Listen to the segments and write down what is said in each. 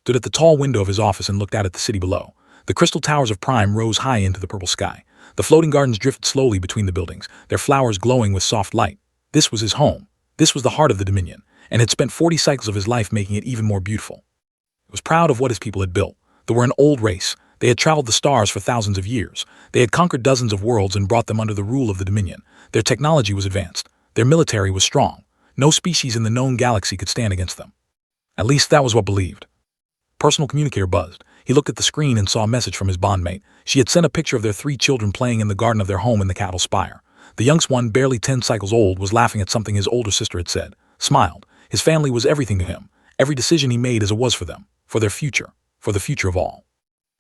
stood at the tall window of his office and looked out at the city below. The crystal towers of Prime rose high into the purple sky. The floating gardens drifted slowly between the buildings, their flowers glowing with soft light. This was his home. This was the heart of the Dominion, and had spent 40 cycles of his life making it even more beautiful. He was proud of what his people had built. They were an old race. They had traveled the stars for thousands of years. They had conquered dozens of worlds and brought them under the rule of the Dominion. Their technology was advanced. Their military was strong. No species in the known galaxy could stand against them. At least that was what believed. Personal communicator buzzed. He looked at the screen and saw a message from his bondmate. She had sent a picture of their 3 children playing in the garden of their home in the Cattle Spire. The youngest one, barely 10 cycles old, was laughing at something his older sister had said. Smiled. His family was everything to him. Every decision he made as it was for them, for their future, for the future of all.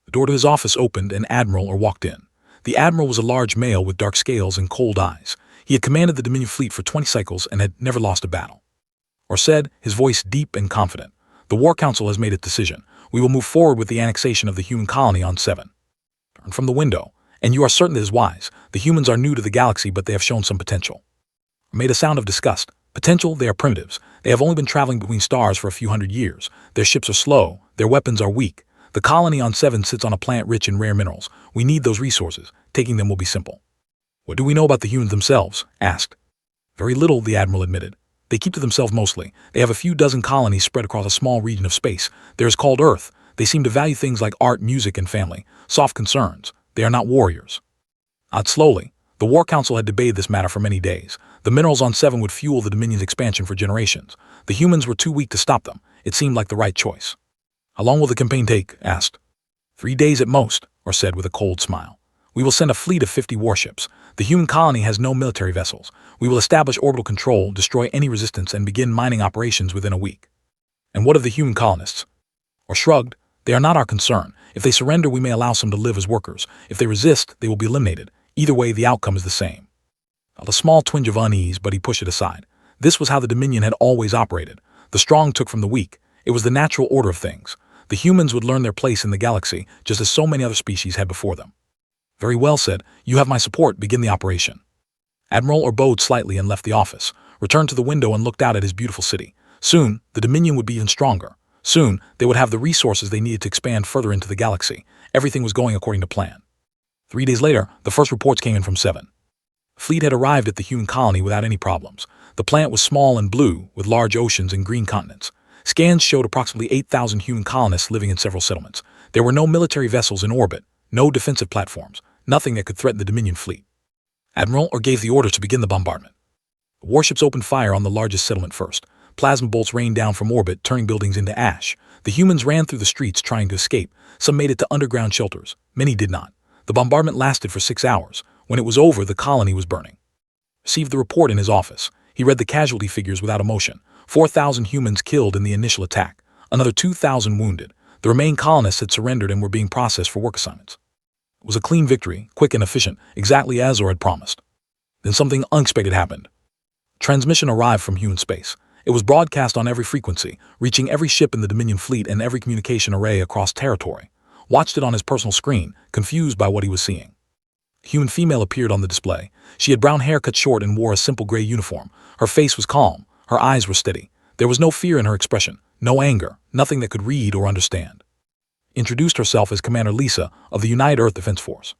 The door to his office opened and Admiral walked in. The Admiral was a large male with dark scales and cold eyes. He had commanded the Dominion fleet for 20 cycles and had never lost a battle. Or said, his voice deep and confident, "The War Council has made its decision. We will move forward with the annexation of the human colony on 7. Turn from the window, and you are certain it is wise. The humans are new to the galaxy, but they have shown some potential." Made a sound of disgust. Potential, they are primitives. They have only been traveling between stars for a few hundred years. Their ships are slow. Their weapons are weak. The colony on 7 sits on a planet rich in rare minerals. We need those resources. Taking them will be simple. "What do we know about the humans themselves?" asked. "Very little," the Admiral admitted. "They keep to themselves mostly. They have a few dozen colonies spread across a small region of space. There is called Earth. They seem to value things like art, music, and family. Soft concerns. They are not warriors." Odd slowly. The War Council had debated this matter for many days. The minerals on 7 would fuel the Dominion's expansion for generations. The humans were too weak to stop them. It seemed like the right choice. "How long will the campaign take?" asked. 3 days at most," or said with a cold smile. "We will send a fleet of 50 warships. The human colony has no military vessels. We will establish orbital control, destroy any resistance, and begin mining operations within a week." "And what of the human colonists?" Or shrugged. "They are not our concern. If they surrender, we may allow some to live as workers. If they resist, they will be eliminated. Either way, the outcome is the same." Felt a small twinge of unease, but he pushed it aside. This was how the Dominion had always operated. The strong took from the weak. It was the natural order of things. The humans would learn their place in the galaxy, just as so many other species had before them. "Very well," said. "You have my support. Begin the operation." Admiral bowed slightly and left the office, returned to the window and looked out at his beautiful city. Soon, the Dominion would be even stronger. Soon, they would have the resources they needed to expand further into the galaxy. Everything was going according to plan. 3 days later, the first reports came in from 7. The fleet had arrived at the human colony without any problems. The planet was small and blue, with large oceans and green continents. Scans showed approximately 8,000 human colonists living in several settlements. There were no military vessels in orbit, no defensive platforms, nothing that could threaten the Dominion fleet. Admiral gave the order to begin the bombardment. The warships opened fire on the largest settlement first. Plasma bolts rained down from orbit, turning buildings into ash. The humans ran through the streets trying to escape. Some made it to underground shelters. Many did not. The bombardment lasted for 6 hours. When it was over, the colony was burning. Received the report in his office. He read the casualty figures without emotion. 4,000 humans killed in the initial attack. Another 2,000 wounded. The remaining colonists had surrendered and were being processed for work assignments. It was a clean victory, quick and efficient, exactly as Zor had promised. Then something unexpected happened. Transmission arrived from human space. It was broadcast on every frequency, reaching every ship in the Dominion fleet and every communication array across territory. Watched it on his personal screen, confused by what he was seeing. A human female appeared on the display. She had brown hair cut short and wore a simple gray uniform. Her face was calm. Her eyes were steady. There was no fear in her expression, no anger, nothing that could read or understand. Introduced herself as Commander Lisa of the United Earth Defense Force.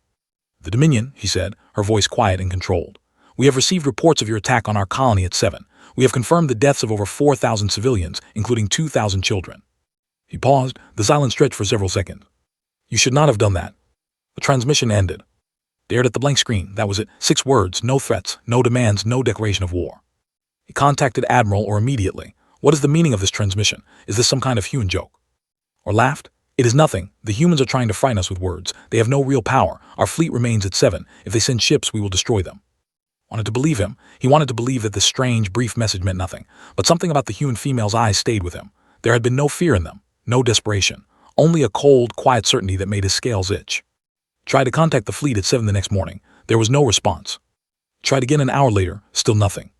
"The Dominion," she said, her voice quiet and controlled. "We have received reports of your attack on our colony at 7. We have confirmed the deaths of over 4,000 civilians, including 2,000 children." He paused. The silence stretched for several seconds. "You should not have done that." The transmission ended. Stared at the blank screen. That was it. 6 words, no threats, no demands, no declaration of war. He contacted Admiral immediately. "What is the meaning of this transmission? Is this some kind of human joke?" Or laughed. "It is nothing. The humans are trying to frighten us with words. They have no real power. Our fleet remains at 7. If they send ships, we will destroy them." Wanted to believe him. He wanted to believe that this strange, brief message meant nothing. But something about the human female's eyes stayed with him. There had been no fear in them, no desperation. Only a cold, quiet certainty that made his scales itch. Tried to contact the fleet at 7 the next morning. There was no response. Tried again an hour later. Still nothing.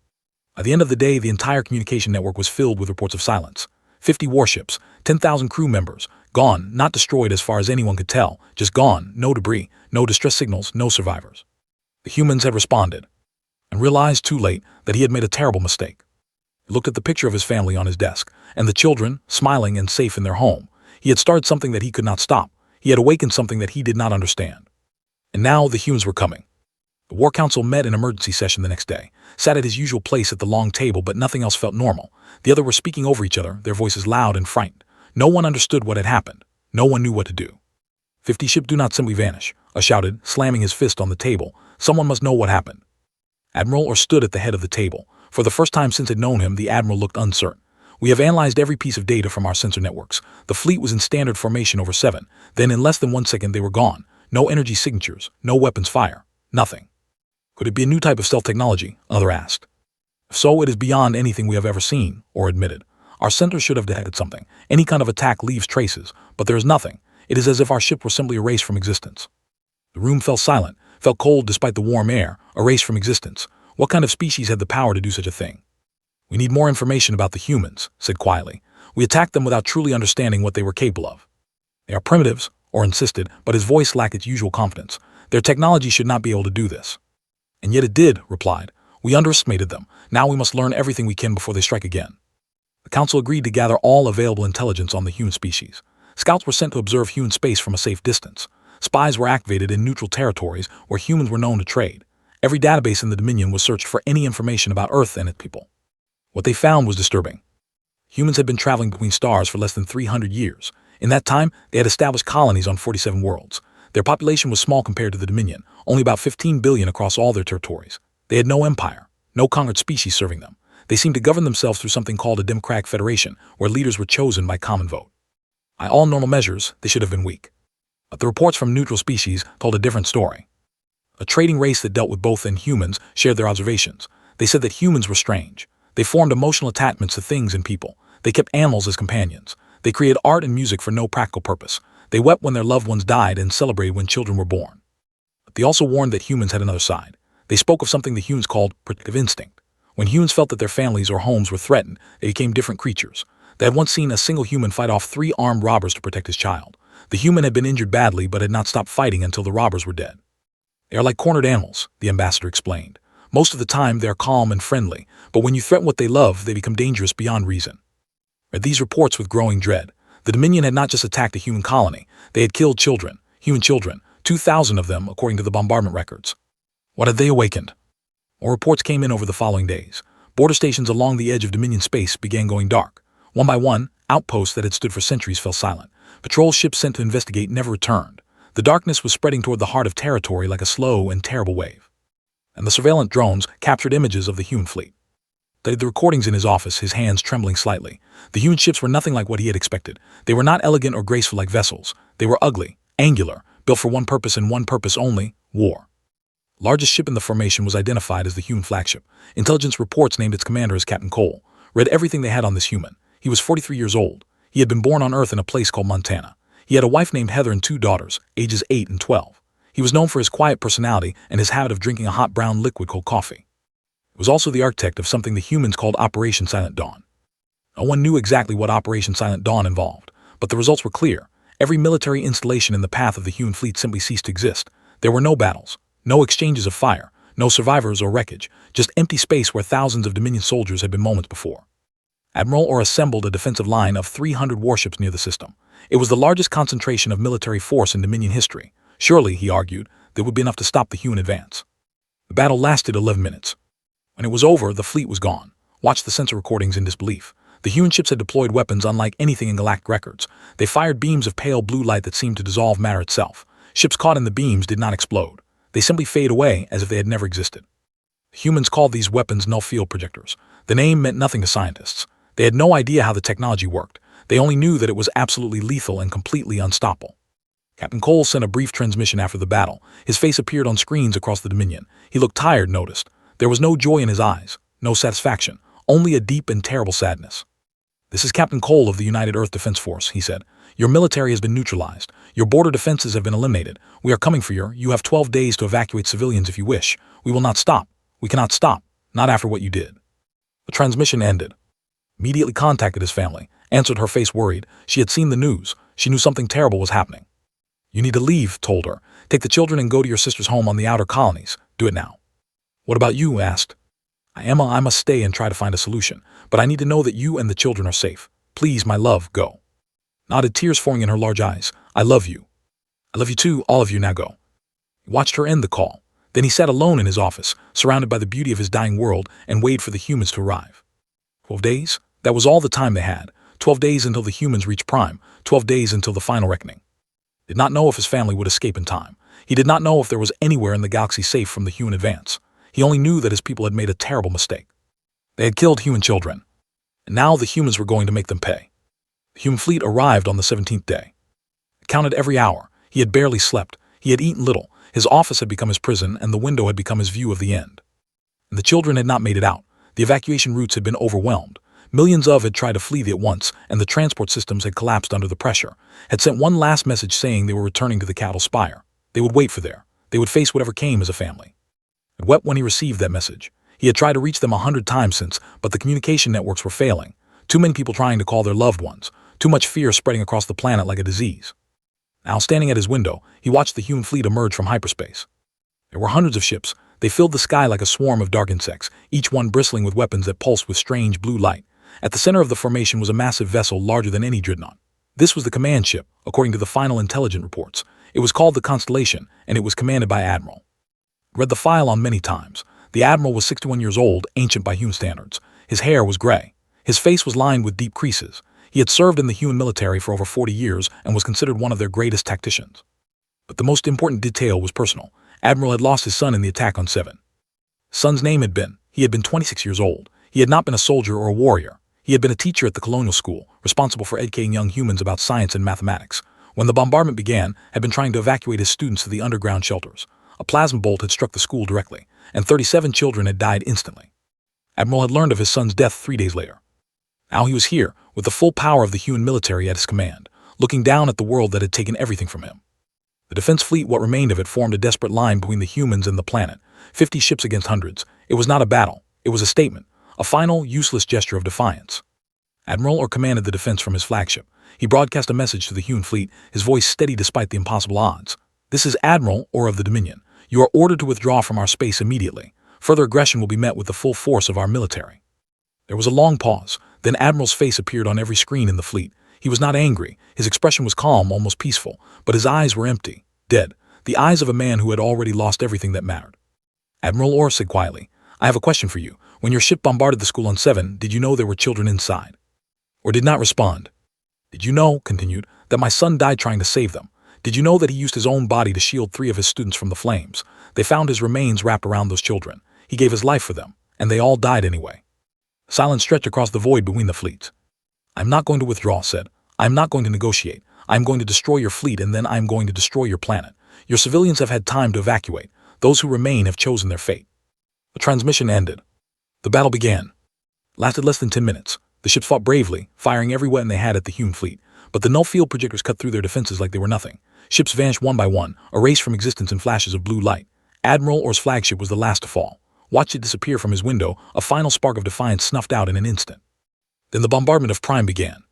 By the end of the day, the entire communication network was filled with reports of silence. 50 warships, 10,000 crew members, gone, not destroyed as far as anyone could tell, just gone, no debris, no distress signals, no survivors. The humans had responded, and realized too late that he had made a terrible mistake. He looked at the picture of his family on his desk, and the children, smiling and safe in their home. He had started something that he could not stop. He had awakened something that he did not understand. And now the humans were coming. The War Council met in emergency session the next day, sat at his usual place at the long table, but nothing else felt normal. The others were speaking over each other, their voices loud and frightened. No one understood what had happened. No one knew what to do. 50 ships do not simply vanish, I shouted, slamming his fist on the table. Someone must know what happened. Admiral Orr stood at the head of the table. For the first time since I'd known him, the Admiral looked uncertain. We have analyzed every piece of data from our sensor networks. The fleet was in standard formation over 7. Then in less than 1 second they were gone. No energy signatures, no weapons fire, nothing. Could it be a new type of stealth technology? Another asked. If so, it is beyond anything we have ever seen, Orr admitted. Our sensors should have detected something. Any kind of attack leaves traces, but there is nothing. It is as if our ship were simply erased from existence. The room fell silent, felt cold despite the warm air, erased from existence. What kind of species had the power to do such a thing? We need more information about the humans, said quietly. We attacked them without truly understanding what they were capable of. They are primitives, Orr insisted, but his voice lacked its usual confidence. Their technology should not be able to do this. And yet it did, replied. We underestimated them. Now we must learn everything we can before they strike again. The Council agreed to gather all available intelligence on the human species. Scouts were sent to observe human space from a safe distance. Spies were activated in neutral territories where humans were known to trade. Every database in the Dominion was searched for any information about Earth and its people. What they found was disturbing. Humans had been traveling between stars for less than 300 years. In that time, they had established colonies on 47 worlds. Their population was small compared to the Dominion, only about 15 billion across all their territories. They had no empire, no conquered species serving them. They seemed to govern themselves through something called a democratic federation, where leaders were chosen by common vote. By all normal measures, they should have been weak. But the reports from neutral species told a different story. A trading race that dealt with both and humans shared their observations. They said that humans were strange. They formed emotional attachments to things and people. They kept animals as companions. They created art and music for no practical purpose. They wept when their loved ones died and celebrated when children were born. But they also warned that humans had another side. They spoke of something the humans called protective instinct. When humans felt that their families or homes were threatened, they became different creatures. They had once seen a single human fight off 3 armed robbers to protect his child. The human had been injured badly but had not stopped fighting until the robbers were dead. They are like cornered animals, the ambassador explained. Most of the time they are calm and friendly, but when you threaten what they love, they become dangerous beyond reason. Read these reports with growing dread. The Dominion had not just attacked a human colony, they had killed children, human children, 2,000 of them according to the bombardment records. What had they awakened? More reports came in over the following days. Border stations along the edge of Dominion space began going dark. One by one, outposts that had stood for centuries fell silent. Patrol ships sent to investigate never returned. The darkness was spreading toward the heart of territory like a slow and terrible wave. And the surveillance drones captured images of the human fleet. He studied the recordings in his office, his hands trembling slightly. The human ships were nothing like what he had expected. They were not elegant or graceful like vessels. They were ugly, angular, built for one purpose and one purpose only, war. The largest ship in the formation was identified as the human flagship. Intelligence reports named its commander as Captain Cole. Read everything they had on this human. He was 43 years old. He had been born on Earth in a place called Montana. He had a wife named Heather and 2 daughters, ages 8 and 12. He was known for his quiet personality and his habit of drinking a hot brown liquid called coffee. He was also the architect of something the humans called Operation Silent Dawn. No one knew exactly what Operation Silent Dawn involved, but the results were clear. Every military installation in the path of the human fleet simply ceased to exist. There were no battles, no exchanges of fire, no survivors or wreckage, just empty space where thousands of Dominion soldiers had been moments before. Admiral Orr assembled a defensive line of 300 warships near the system. It was the largest concentration of military force in Dominion history. Surely, he argued, there would be enough to stop the human advance. The battle lasted 11 minutes. When it was over, the fleet was gone. Watch the sensor recordings in disbelief. The human ships had deployed weapons unlike anything in galactic records. They fired beams of pale blue light that seemed to dissolve matter itself. Ships caught in the beams did not explode. They simply fade away as if they had never existed. The humans called these weapons null field projectors. The name meant nothing to scientists. They had no idea how the technology worked. They only knew that it was absolutely lethal and completely unstoppable. Captain Cole sent a brief transmission after the battle. His face appeared on screens across the Dominion. He looked tired, noticed. There was no joy in his eyes, no satisfaction, only a deep and terrible sadness. This is Captain Cole of the United Earth Defense Force, he said. Your military has been neutralized. Your border defenses have been eliminated. We are coming for you. You have 12 days to evacuate civilians if you wish. We will not stop. We cannot stop. Not after what you did. The transmission ended. Immediately contacted his family. Answered, her face worried. She had seen the news. She knew something terrible was happening. You need to leave, told her. Take the children and go to your sister's home on the outer colonies. Do it now. What about you? Asked. I must stay and try to find a solution, but I need to know that you and the children are safe. Please, my love, go. nodded, tears forming in her large eyes. I love you. I love you too, all of you, now go. He watched her end the call. Then he sat alone in his office, surrounded by the beauty of his dying world, and waited for the humans to arrive. 12 days? That was all the time they had. 12 days until the humans reached Prime. 12 days until the final reckoning. He did not know if his family would escape in time. He did not know if there was anywhere in the galaxy safe from the human advance. He only knew that his people had made a terrible mistake. They had killed human children. And now the humans were going to make them pay. The human fleet arrived on the 17th day. It counted every hour. He had barely slept. He had eaten little. His office had become his prison, and the window had become his view of the end. And the children had not made it out. The evacuation routes had been overwhelmed. Millions had tried to flee at once, and the transport systems had collapsed under the pressure, had sent one last message saying they were returning to the cattle spire. They would wait for there. They would face whatever came as a family. He wept when he received that message. He had tried to reach them 100 times since, but the communication networks were failing. Too many people trying to call their loved ones. Too much fear spreading across the planet like a disease. Now, standing at his window, he watched the human fleet emerge from hyperspace. There were hundreds of ships. They filled the sky like a swarm of dark insects, each one bristling with weapons that pulsed with strange blue light. At the center of the formation was a massive vessel larger than any dreadnought. This was the command ship, according to the final intelligence reports. It was called the Constellation, and it was commanded by Admiral. I read the file on many times. The Admiral was 61 years old, ancient by human standards. His hair was gray. His face was lined with deep creases. He had served in the human military for over 40 years and was considered one of their greatest tacticians. But the most important detail was personal. Admiral had lost his son in the attack on 7. Son's name had been. He had been 26 years old. He had not been a soldier or a warrior. He had been a teacher at the colonial school, responsible for educating young humans about science and mathematics. When the bombardment began, had been trying to evacuate his students to the underground shelters. A plasma bolt had struck the school directly, and 37 children had died instantly. Admiral had learned of his son's death 3 days later. Now he was here, with the full power of the human military at his command, looking down at the world that had taken everything from him. The defense fleet, what remained of it, formed a desperate line between the humans and the planet. 50 ships against hundreds. It was not a battle. It was a statement. A final, useless gesture of defiance. Admiral commanded the defense from his flagship. He broadcast a message to the human fleet, his voice steady despite the impossible odds. This is Admiral of the Dominion. You are ordered to withdraw from our space immediately. Further aggression will be met with the full force of our military. There was a long pause. Then Admiral's face appeared on every screen in the fleet. He was not angry. His expression was calm, almost peaceful, but his eyes were empty, dead, the eyes of a man who had already lost everything that mattered. Admiral said quietly, I have a question for you. When your ship bombarded the school on 7, did you know there were children inside? Or did not respond? Did you know, continued, that my son died trying to save them? Did you know that he used his own body to shield 3 of his students from the flames? They found his remains wrapped around those children. He gave his life for them, and they all died anyway. Silence stretched across the void between the fleets. I'm not going to withdraw, said. I'm not going to negotiate. I'm going to destroy your fleet, and then I'm going to destroy your planet. Your civilians have had time to evacuate. Those who remain have chosen their fate. The transmission ended. The battle began. It lasted less than 10 minutes. The ships fought bravely, firing every weapon they had at the human fleet, but the null field projectors cut through their defenses like they were nothing. Ships vanished one by one, erased from existence in flashes of blue light. Admiral's flagship was the last to fall. Watched it disappear from his window, a final spark of defiance snuffed out in an instant. Then the bombardment of Prime began.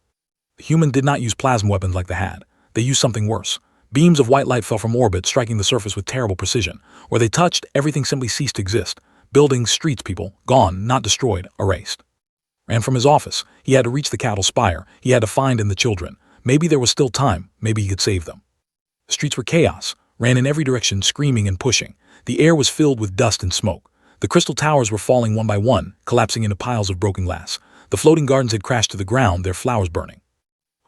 The human did not use plasma weapons like they had. They used something worse. Beams of white light fell from orbit, striking the surface with terrible precision. Where they touched, everything simply ceased to exist. Buildings, streets, people, gone, not destroyed, erased. Ran from his office. He had to reach the cattle spire. He had to find the children. Maybe there was still time. Maybe he could save them. The streets were chaos. Ran in every direction, screaming and pushing. The air was filled with dust and smoke. The crystal towers were falling one by one, collapsing into piles of broken glass. The floating gardens had crashed to the ground, their flowers burning.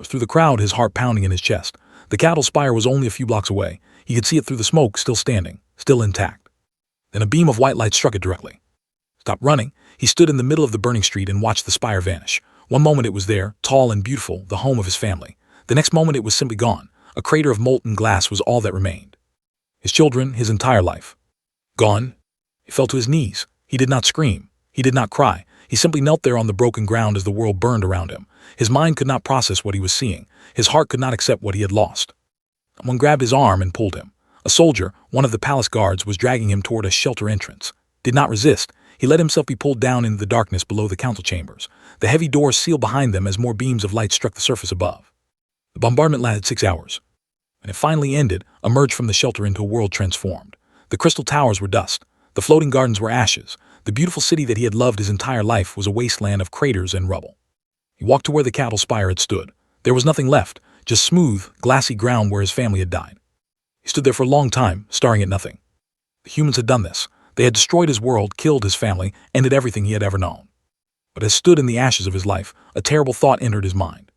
Through the crowd, his heart pounding in his chest. The cattle spire was only a few blocks away. He could see it through the smoke, still standing, still intact. Then a beam of white light struck it directly. Stopped running. He stood in the middle of the burning street and watched the spire vanish. One moment it was there, tall and beautiful, the home of his family. The next moment it was simply gone. A crater of molten glass was all that remained. His children, his entire life. Gone. He fell to his knees. He did not scream. He did not cry. He simply knelt there on the broken ground as the world burned around him. His mind could not process what he was seeing. His heart could not accept what he had lost. Someone grabbed his arm and pulled him. A soldier, one of the palace guards, was dragging him toward a shelter entrance. Did not resist. He let himself be pulled down into the darkness below the council chambers. The heavy doors sealed behind them as more beams of light struck the surface above. The bombardment lasted 6 hours. When it finally ended, emerged from the shelter into a world transformed. The crystal towers were dust. The floating gardens were ashes. The beautiful city that he had loved his entire life was a wasteland of craters and rubble. He walked to where the cattle spire had stood. There was nothing left, just smooth, glassy ground where his family had died. He stood there for a long time, staring at nothing. The humans had done this. They had destroyed his world, killed his family, ended everything he had ever known. But as stood in the ashes of his life, a terrible thought entered his mind.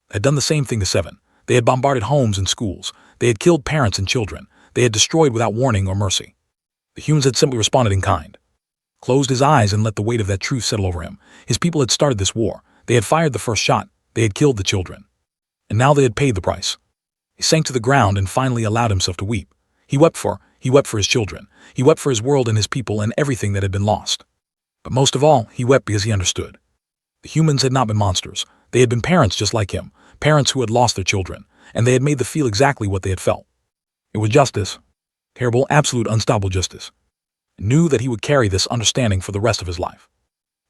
They had done the same thing to Seven. They had bombarded homes and schools. They had killed parents and children. They had destroyed without warning or mercy. The humans had simply responded in kind. Closed his eyes and let the weight of that truth settle over him. His people had started this war. They had fired the first shot. They had killed the children. And now they had paid the price. He sank to the ground and finally allowed himself to weep. He wept for his children. He wept for his world and his people and everything that had been lost. But most of all, he wept because he understood. The humans had not been monsters. They had been parents just like him, parents who had lost their children, and they had made them feel exactly what they had felt. It was justice. Terrible, absolute, unstoppable justice. He knew that he would carry this understanding for the rest of his life.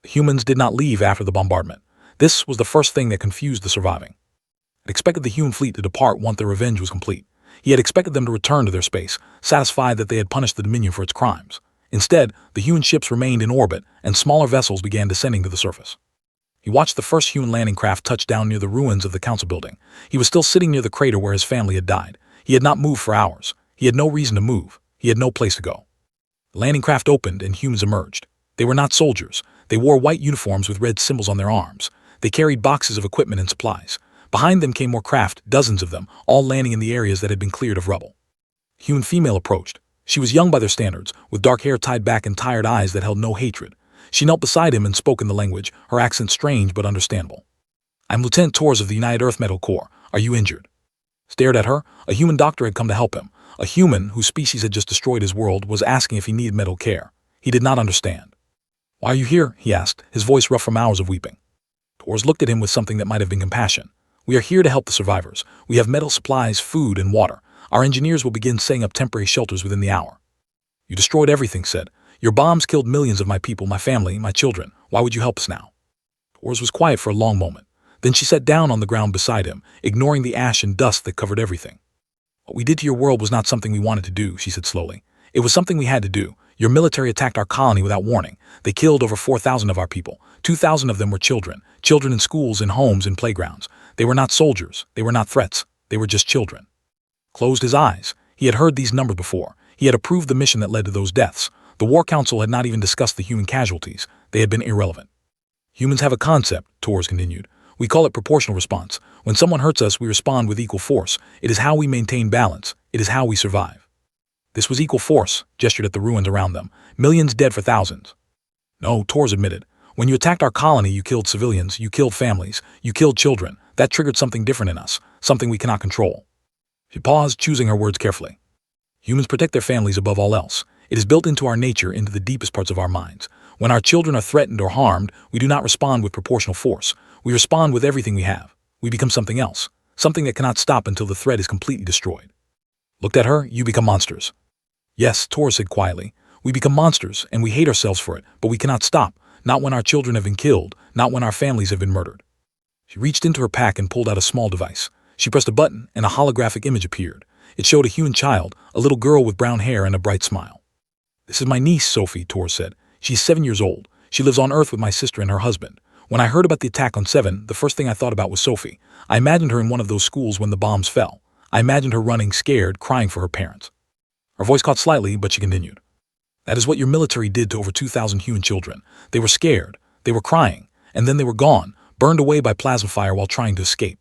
The humans did not leave after the bombardment. This was the first thing that confused the surviving. He had expected the human fleet to depart once their revenge was complete. He had expected them to return to their space, satisfied that they had punished the Dominion for its crimes. Instead, the human ships remained in orbit, and smaller vessels began descending to the surface. He watched the first human landing craft touch down near the ruins of the council building. He was still sitting near the crater where his family had died. He had not moved for hours. He had no reason to move. He had no place to go. The landing craft opened and humans emerged. They were not soldiers. They wore white uniforms with red symbols on their arms. They carried boxes of equipment and supplies. Behind them came more craft, dozens of them, all landing in the areas that had been cleared of rubble. A human female approached. She was young by their standards, with dark hair tied back and tired eyes that held no hatred. She knelt beside him and spoke in the language, her accent strange but understandable. "I'm Lieutenant Torres of the United Earth Medical Corps. Are you injured?" Stared at her. A human doctor had come to help him. A human, whose species had just destroyed his world, was asking if he needed medical care. He did not understand. "Why are you here?" he asked, his voice rough from hours of weeping. Torres looked at him with something that might have been compassion. "We are here to help the survivors. We have medical supplies, food, and water. Our engineers will begin setting up temporary shelters within the hour." "You destroyed everything," said. "Your bombs killed millions of my people, my family, my children. Why would you help us now?" Torres was quiet for a long moment. Then she sat down on the ground beside him, ignoring the ash and dust that covered everything. "What we did to your world was not something we wanted to do," she said slowly. "It was something we had to do. Your military attacked our colony without warning. They killed over 4,000 of our people. 2,000 of them were children. Children in schools, in homes, in playgrounds. They were not soldiers. They were not threats. They were just children." Closed his eyes. He had heard these numbers before. He had approved the mission that led to those deaths. The War Council had not even discussed the human casualties. They had been irrelevant. "Humans have a concept," Torres continued. "We call it proportional response. When someone hurts us, we respond with equal force. It is how we maintain balance. It is how we survive." This was equal force, gestured at the ruins around them. Millions dead for thousands. "No," Torres admitted. "When you attacked our colony, you killed civilians, you killed families, you killed children. That triggered something different in us, something we cannot control." She paused, choosing her words carefully. "Humans protect their families above all else. It is built into our nature, into the deepest parts of our minds. When our children are threatened or harmed, we do not respond with proportional force. We respond with everything we have. We become something else, something that cannot stop until the threat is completely destroyed." Looked at her. "You become monsters." "Yes," Torres said quietly. "We become monsters, and we hate ourselves for it, but we cannot stop, not when our children have been killed, not when our families have been murdered." She reached into her pack and pulled out a small device. She pressed a button, and a holographic image appeared. It showed a human child, a little girl with brown hair and a bright smile. "This is my niece, Sophie," Torres said. "She's 7 years old. She lives on Earth with my sister and her husband. When I heard about the attack on Seven, the first thing I thought about was Sophie. I imagined her in one of those schools when the bombs fell. I imagined her running, scared, crying for her parents." Her voice caught slightly, but she continued. "That is what your military did to over 2,000 human children. They were scared, they were crying, and then they were gone, burned away by plasma fire while trying to escape."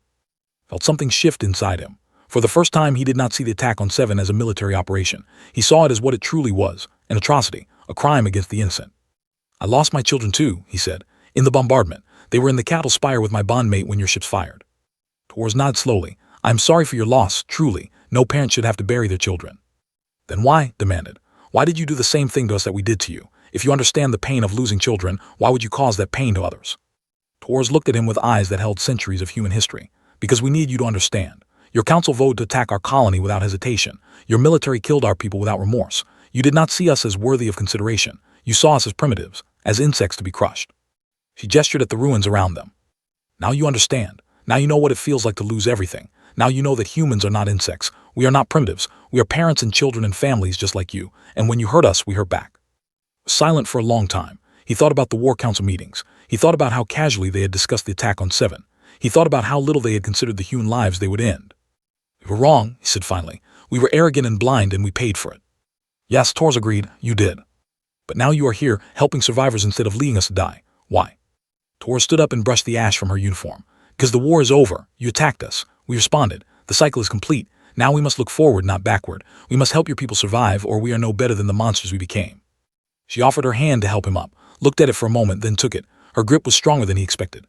Felt something shift inside him. For the first time, he did not see the attack on Seven as a military operation. He saw it as what it truly was, an atrocity, a crime against the innocent. "I lost my children too," he said. "In the bombardment. They were in the cattle spire with my bondmate when your ships fired." Torres nodded slowly. "I am sorry for your loss, truly. No parent should have to bury their children." "Then why?" demanded. "Why did you do the same thing to us that we did to you? If you understand the pain of losing children, why would you cause that pain to others?" Torres looked at him with eyes that held centuries of human history. "Because we need you to understand. Your council voted to attack our colony without hesitation. Your military killed our people without remorse. You did not see us as worthy of consideration. You saw us as primitives, as insects to be crushed." She gestured at the ruins around them. "Now you understand. Now you know what it feels like to lose everything. Now you know that humans are not insects. We are not primitives. We are parents and children and families just like you. And when you hurt us, we hurt back." He was silent for a long time. He thought about the War Council meetings. He thought about how casually they had discussed the attack on Seven. He thought about how little they had considered the human lives they would end. "We were wrong," he said finally. "We were arrogant and blind, and we paid for it." "Yes," Torres agreed, "you did. But now you are here, helping survivors instead of leaving us to die. Why?" Torres stood up and brushed the ash from her uniform. "Because the war is over. You attacked us. We responded. The cycle is complete. Now we must look forward, not backward. We must help your people survive, or we are no better than the monsters we became." She offered her hand to help him up, looked at it for a moment, then took it. Her grip was stronger than he expected.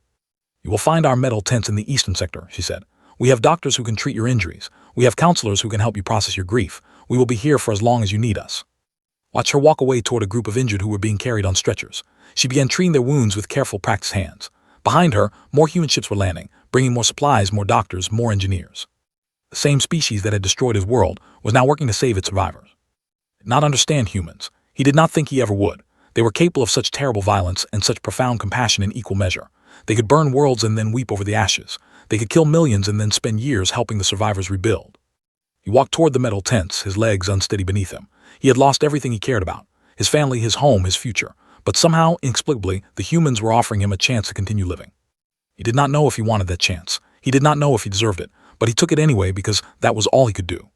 "You will find our metal tents in the eastern sector," she said. "We have doctors who can treat your injuries. We have counselors who can help you process your grief. We will be here for as long as you need us." Watch her walk away toward a group of injured who were being carried on stretchers. She began treating their wounds with careful, practiced hands. Behind her, more human ships were landing, bringing more supplies, more doctors, more engineers. The same species that had destroyed his world was now working to save its survivors. He did not understand humans. He did not think he ever would. They were capable of such terrible violence and such profound compassion in equal measure. They could burn worlds and then weep over the ashes. They could kill millions and then spend years helping the survivors rebuild. He walked toward the metal tents, his legs unsteady beneath him. He had lost everything he cared about, his family, his home, his future. But somehow, inexplicably, the humans were offering him a chance to continue living. He did not know if he wanted that chance. He did not know if he deserved it, but he took it anyway because that was all he could do.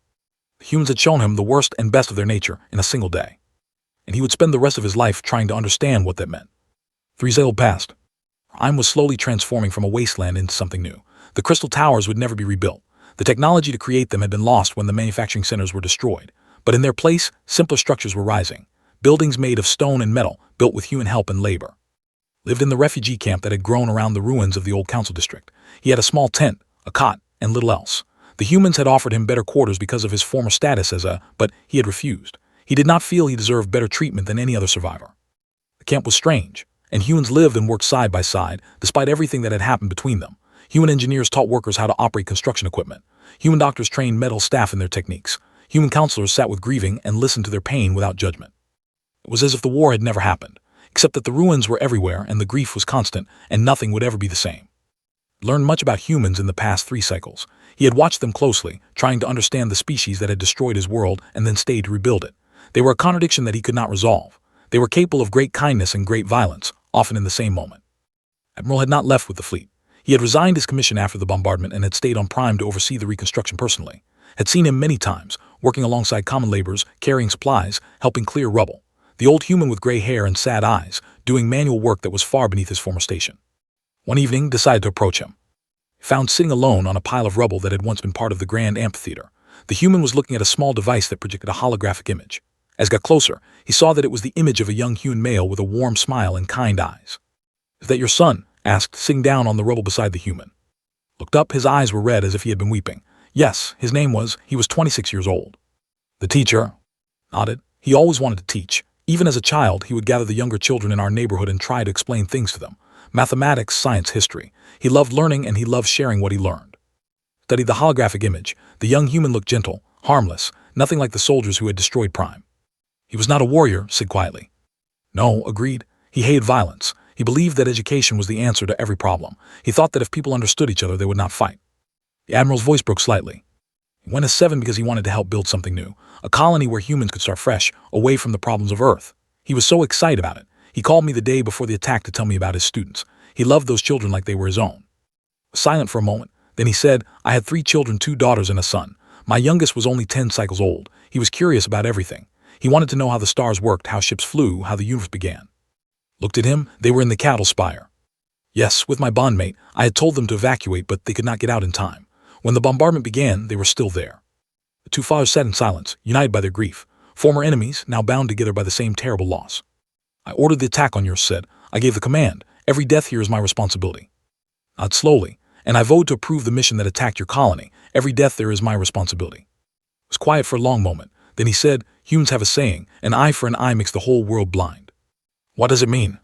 The humans had shown him the worst and best of their nature in a single day, and he would spend the rest of his life trying to understand what that meant. 3 days passed. Prime was slowly transforming from a wasteland into something new. The crystal towers would never be rebuilt. The technology to create them had been lost when the manufacturing centers were destroyed. But in their place, simpler structures were rising. Buildings made of stone and metal, built with human help and labor. Lived in the refugee camp that had grown around the ruins of the old council district. He had a small tent, a cot, and little else. The humans had offered him better quarters because of his former status but he had refused. He did not feel he deserved better treatment than any other survivor. The camp was strange, and humans lived and worked side by side, despite everything that had happened between them. Human engineers taught workers how to operate construction equipment. Human doctors trained metal staff in their techniques. Human counselors sat with grieving and listened to their pain without judgment. It was as if the war had never happened, except that the ruins were everywhere and the grief was constant, and nothing would ever be the same. He learned much about humans in the past 3 cycles. He had watched them closely, trying to understand the species that had destroyed his world and then stayed to rebuild it. They were a contradiction that he could not resolve. They were capable of great kindness and great violence, often in the same moment. Admiral had not left with the fleet. He had resigned his commission after the bombardment and had stayed on Prime to oversee the reconstruction personally. Had seen him many times, working alongside common laborers, carrying supplies, helping clear rubble. The old human with gray hair and sad eyes, doing manual work that was far beneath his former station. One evening, decided to approach him. He found sitting alone on a pile of rubble that had once been part of the grand amphitheater. The human was looking at a small device that projected a holographic image. As he got closer, he saw that it was the image of a young human male with a warm smile and kind eyes. "Is that your son?" asked, sitting down on the rubble beside the human. Looked up, his eyes were red as if he had been weeping. Yes, his name was, he was 26 years old. The teacher nodded. He always wanted to teach. Even as a child, he would gather the younger children in our neighborhood and try to explain things to them. Mathematics, science, history. He loved learning and he loved sharing what he learned. Studied the holographic image. The young human looked gentle, harmless, nothing like the soldiers who had destroyed Prime. He was not a warrior, said quietly. No, agreed. He hated violence. He believed that education was the answer to every problem. He thought that if people understood each other, they would not fight. The Admiral's voice broke slightly. He went as 7 because he wanted to help build something new, a colony where humans could start fresh, away from the problems of Earth. He was so excited about it. He called me the day before the attack to tell me about his students. He loved those children like they were his own. Silent for a moment, then he said, I had 3 children, 2 daughters and a son. My youngest was only 10 cycles old. He was curious about everything. He wanted to know how the stars worked, how ships flew, how the universe began. Looked at him, they were in the cattle spire. Yes, with my bondmate, I had told them to evacuate, but they could not get out in time. When the bombardment began, they were still there. The 2 fathers sat in silence, united by their grief. Former enemies, now bound together by the same terrible loss. I ordered the attack on yours, said. I gave the command. Every death here is my responsibility. Nodded slowly, and I voted to approve the mission that attacked your colony. Every death there is my responsibility. It was quiet for a long moment. Then he said, humans have a saying, an eye for an eye makes the whole world blind. What does it mean?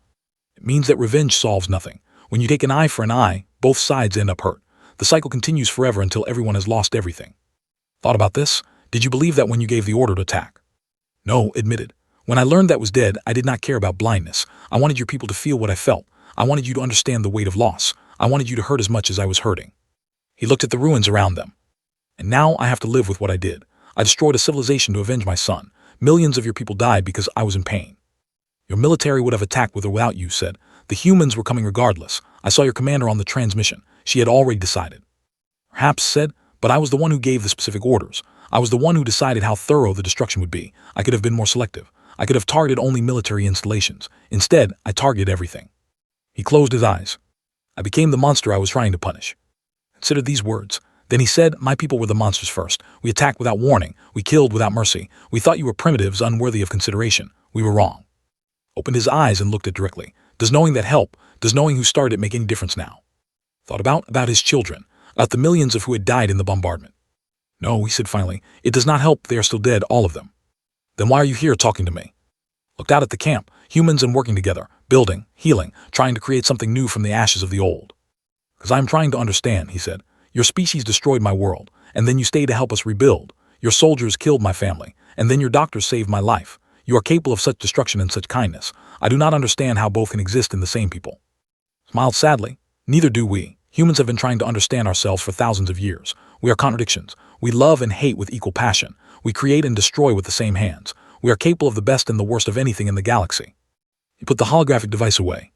It means that revenge solves nothing. When you take an eye for an eye, both sides end up hurt. The cycle continues forever until everyone has lost everything. Thought about this? Did you believe that when you gave the order to attack? No, admitted. When I learned that was dead, I did not care about blindness. I wanted your people to feel what I felt. I wanted you to understand the weight of loss. I wanted you to hurt as much as I was hurting. He looked at the ruins around them. And now I have to live with what I did. I destroyed a civilization to avenge my son. Millions of your people died because I was in pain. Your military would have attacked with or without you, said. The humans were coming regardless. I saw your commander on the transmission. She had already decided. Perhaps said, but I was the one who gave the specific orders. I was the one who decided how thorough the destruction would be. I could have been more selective. I could have targeted only military installations. Instead, I targeted everything. He closed his eyes. I became the monster I was trying to punish. Consider these words. Then he said, my people were the monsters first. We attacked without warning. We killed without mercy. We thought you were primitives unworthy of consideration. We were wrong. Opened his eyes and looked at directly. Does knowing that help? Does knowing who started it make any difference now? Thought about his children, about the millions of who had died in the bombardment. No, he said finally, it does not help they are still dead, all of them. Then why are you here talking to me? Looked out at the camp, humans and working together, building, healing, trying to create something new from the ashes of the old. Because I am trying to understand, he said. Your species destroyed my world, and then you stayed to help us rebuild. Your soldiers killed my family, and then your doctors saved my life. You are capable of such destruction and such kindness. I do not understand how both can exist in the same people. Smiled sadly. Neither do we. Humans have been trying to understand ourselves for thousands of years. We are contradictions. We love and hate with equal passion. We create and destroy with the same hands. We are capable of the best and the worst of anything in the galaxy. He put the holographic device away.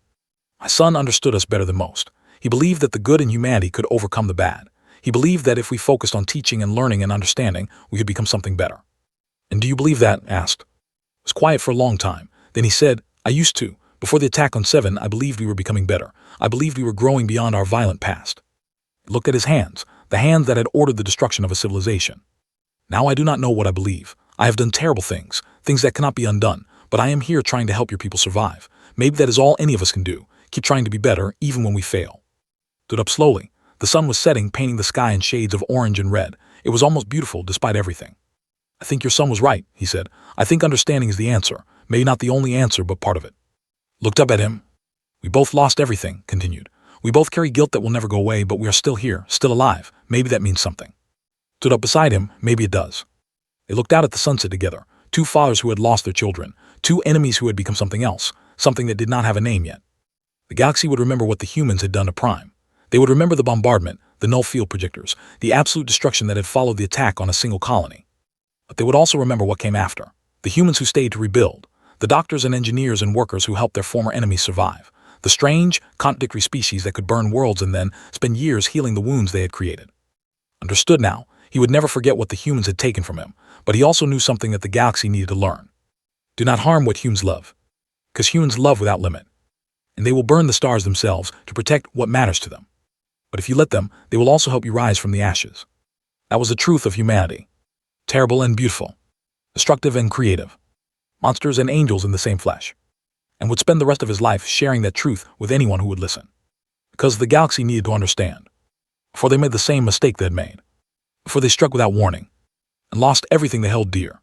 My son understood us better than most. He believed that the good in humanity could overcome the bad. He believed that if we focused on teaching and learning and understanding, we could become something better. And do you believe that? Asked. He was quiet for a long time. Then he said, I used to. Before the attack on 7, I believed we were becoming better. I believed we were growing beyond our violent past. He looked at his hands, the hands that had ordered the destruction of a civilization. Now I do not know what I believe. I have done terrible things, things that cannot be undone, but I am here trying to help your people survive. Maybe that is all any of us can do. Keep trying to be better, even when we fail. Stood up slowly. The sun was setting, painting the sky in shades of orange and red. It was almost beautiful, despite everything. I think your son was right, he said. I think understanding is the answer. Maybe not the only answer, but part of it. Looked up at him. We both lost everything, continued. We both carry guilt that will never go away, but we are still here, still alive. Maybe that means something. Stood up beside him. Maybe it does. They looked out at the sunset together. Two fathers who had lost their children. Two enemies who had become something else. Something that did not have a name yet. The galaxy would remember what the humans had done to Prime. They would remember the bombardment, the null field projectors, the absolute destruction that had followed the attack on a single colony. But they would also remember what came after. The humans who stayed to rebuild. The doctors and engineers and workers who helped their former enemies survive. The strange, contradictory species that could burn worlds and then spend years healing the wounds they had created. Understood now, he would never forget what the humans had taken from him, but he also knew something that the galaxy needed to learn. Do not harm what humans love. Because humans love without limit. And they will burn the stars themselves to protect what matters to them. But if you let them, they will also help you rise from the ashes. That was the truth of humanity. Terrible and beautiful. Destructive and creative. Monsters and angels in the same flesh. And would spend the rest of his life sharing that truth with anyone who would listen. Because the galaxy needed to understand. Before they made the same mistake they had made. Before they struck without warning. And lost everything they held dear.